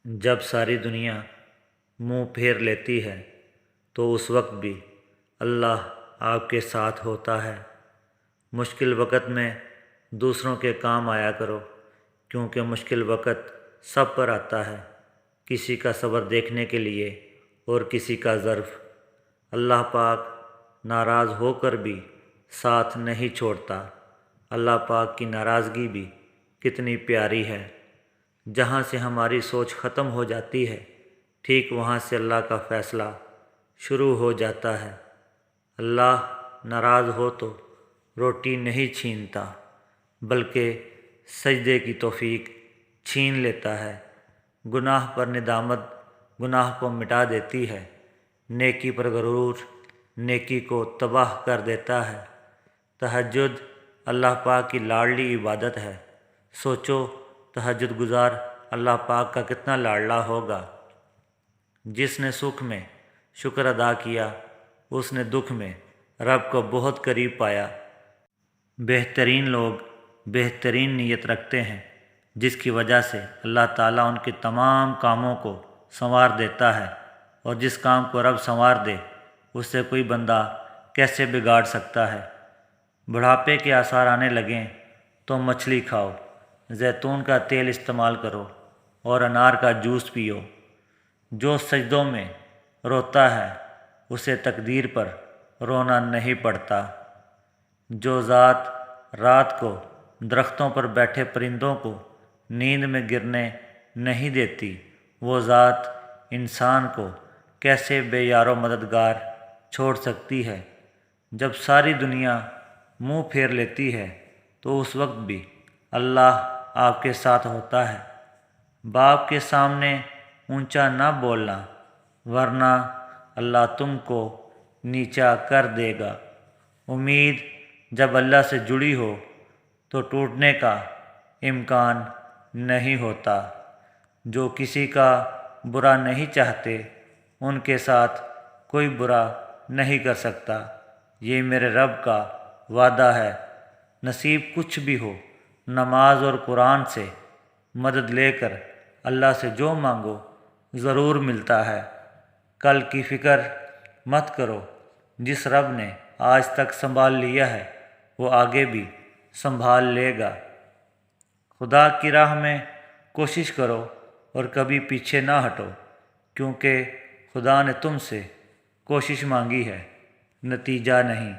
جب ساری دنیا منہ پھیر لیتی ہے تو اس وقت بھی اللہ آپ کے ساتھ ہوتا ہے۔ مشکل وقت میں دوسروں کے کام آیا کرو، کیونکہ مشکل وقت سب پر آتا ہے، کسی کا صبر دیکھنے کے لیے اور کسی کا ظرف۔ اللہ پاک ناراض ہو کر بھی ساتھ نہیں چھوڑتا۔ اللہ پاک کی ناراضگی بھی کتنی پیاری ہے۔ جہاں سے ہماری سوچ ختم ہو جاتی ہے، ٹھیک وہاں سے اللہ کا فیصلہ شروع ہو جاتا ہے۔ اللہ ناراض ہو تو روٹی نہیں چھینتا، بلکہ سجدے کی توفیق چھین لیتا ہے۔ گناہ پر ندامت گناہ کو مٹا دیتی ہے، نیکی پر غرور نیکی کو تباہ کر دیتا ہے۔ تہجد اللہ پاک کی لاڈلی عبادت ہے۔ سوچو تہجد گزار اللہ پاک کا کتنا لاڈلا ہوگا۔ جس نے سکھ میں شکر ادا کیا، اس نے دکھ میں رب کو بہت قریب پایا۔ بہترین لوگ بہترین نیت رکھتے ہیں، جس کی وجہ سے اللہ تعالیٰ ان کے تمام کاموں کو سنوار دیتا ہے، اور جس کام کو رب سنوار دے اس سے کوئی بندہ کیسے بگاڑ سکتا ہے۔ بڑھاپے کے آثار آنے لگیں تو مچھلی کھاؤ، زیتون کا تیل استعمال کرو اور انار کا جوس پیو۔ جو سجدوں میں روتا ہے اسے تقدیر پر رونا نہیں پڑتا۔ جو ذات رات کو درختوں پر بیٹھے پرندوں کو نیند میں گرنے نہیں دیتی، وہ ذات انسان کو کیسے بے یار و مددگار چھوڑ سکتی ہے۔ جب ساری دنیا منہ پھیر لیتی ہے تو اس وقت بھی اللہ آپ کے ساتھ ہوتا ہے۔ باپ کے سامنے اونچا نہ بولنا، ورنہ اللہ تم کو نیچا کر دے گا۔ امید جب اللہ سے جڑی ہو تو ٹوٹنے کا امکان نہیں ہوتا۔ جو کسی کا برا نہیں چاہتے ان کے ساتھ کوئی برا نہیں کر سکتا۔ یہ میرے رب کا وعدہ ہے۔ نصیب کچھ بھی ہو، نماز اور قرآن سے مدد لے کر اللہ سے جو مانگو ضرور ملتا ہے۔ کل کی فکر مت کرو، جس رب نے آج تک سنبھال لیا ہے وہ آگے بھی سنبھال لے گا۔ خدا کی راہ میں کوشش کرو اور کبھی پیچھے نہ ہٹو، کیونکہ خدا نے تم سے کوشش مانگی ہے، نتیجہ نہیں۔